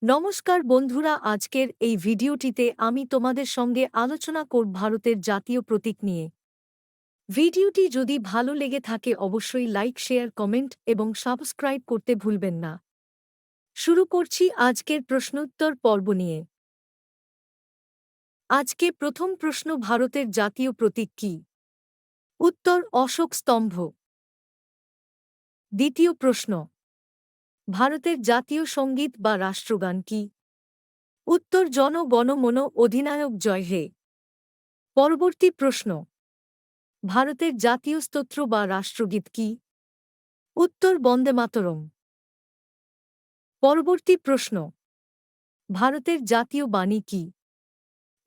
নমস্কার বন্ধুরা, আজকের এই ভিডিওটিতে আমি তোমাদের সঙ্গে আলোচনা করব ভারতের জাতীয় প্রতীক নিয়ে। ভিডিওটি যদি ভালো লেগে থাকে অবশ্যই লাইক, শেয়ার, কমেন্ট এবং সাবস্ক্রাইব করতে ভুলবেন না। শুরু করছি আজকের প্রশ্নোত্তর পর্ব নিয়ে। আজকে প্রথম প্রশ্ন, ভারতের জাতীয় প্রতীক কী? উত্তর অশোক স্তম্ভ। দ্বিতীয় প্রশ্ন, ভারতের জাতীয় সঙ্গীত বা রাষ্ট্রগান কী? উত্তর জন গণ মন অধিনায়ক জয় হে। পরবর্তী প্রশ্ন, ভারতের জাতীয় স্তোত্র বা রাষ্ট্রগীত কী? উত্তর বন্দে মাতরম। পরবর্তী প্রশ্ন, ভারতের জাতীয় বাণী কী?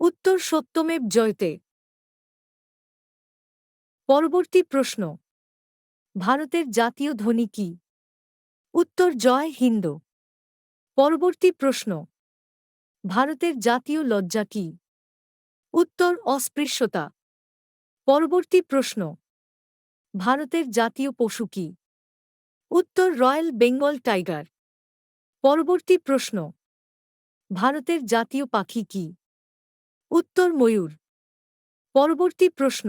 উত্তর সত্যমেব জয়তে। পরবর্তী প্রশ্ন, ভারতের জাতীয় ধ্বনি কী? উত্তর জয় হিন্দ। পরবর্তী প্রশ্ন, ভারতের জাতীয় লজ্জা কী? উত্তর অস্পৃশ্যতা। পরবর্তী প্রশ্ন, ভারতের জাতীয় পশু কী? উত্তর রয়্যাল বেঙ্গল টাইগার। পরবর্তী প্রশ্ন, ভারতের জাতীয় পাখি কী? উত্তর ময়ূর। পরবর্তী প্রশ্ন,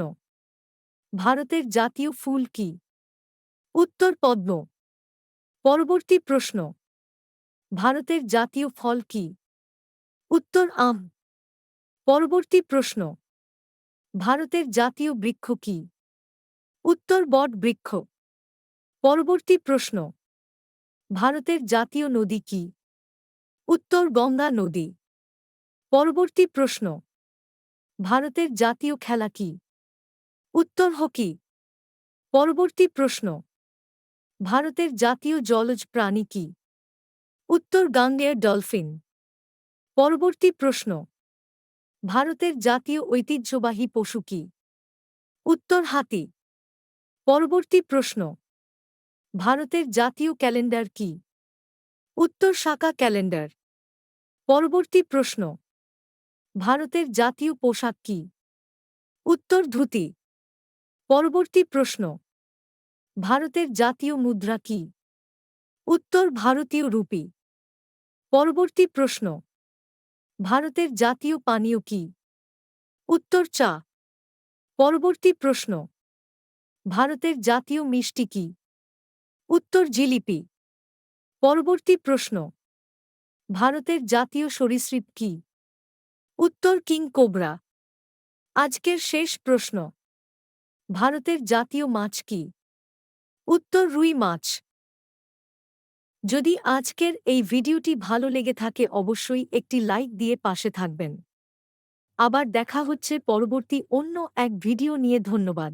ভারতের জাতীয় ফুল কী? উত্তর পদ্ম। পরবর্তী প্রশ্ন, ভারতের জাতীয় ফল কী? উত্তর আম। পরবর্তী প্রশ্ন, ভারতের জাতীয় বৃক্ষ কী? উত্তর বট বৃক্ষ। পরবর্তী প্রশ্ন, ভারতের জাতীয় নদী কী? উত্তর গঙ্গা নদী। পরবর্তী প্রশ্ন, ভারতের জাতীয় খেলা কী? উত্তর হকি। পরবর্তী প্রশ্ন, ভারতের জাতীয় জলজ প্রাণী কী? উত্তর গাঙ্গেয় ডলফিন। পরবর্তী প্রশ্ন, ভারতের জাতীয় ঐতিহ্যবাহী পশু কী? উত্তর হাতি। পরবর্তী প্রশ্ন, ভারতের জাতীয় ক্যালেন্ডার কী? উত্তর শাকা ক্যালেন্ডার। পরবর্তী প্রশ্ন, ভারতের জাতীয় পোশাক কী? উত্তর ধুতি। পরবর্তী প্রশ্ন, ভারতের জাতীয় মুদ্রা কী? উত্তর ভারতীয় রুপি। পরবর্তী প্রশ্ন, ভারতের জাতীয় পানীয় কী? উত্তর চা। পরবর্তী প্রশ্ন, ভারতের জাতীয় মিষ্টি কী? উত্তর জিলিপি। পরবর্তী প্রশ্ন, ভারতের জাতীয় সরীসৃপ কী? উত্তর কিং কোবরা। আজকের শেষ প্রশ্ন, ভারতের জাতীয় মাছ কী? উত্তর রুই মাছ। যদি আজকের এই ভিডিওটি ভালো লেগে থাকে অবশ্যই একটি লাইক দিয়ে পাশে থাকবেন। আবার দেখা হচ্ছে পরবর্তী অন্য এক ভিডিও নিয়ে। ধন্যবাদ।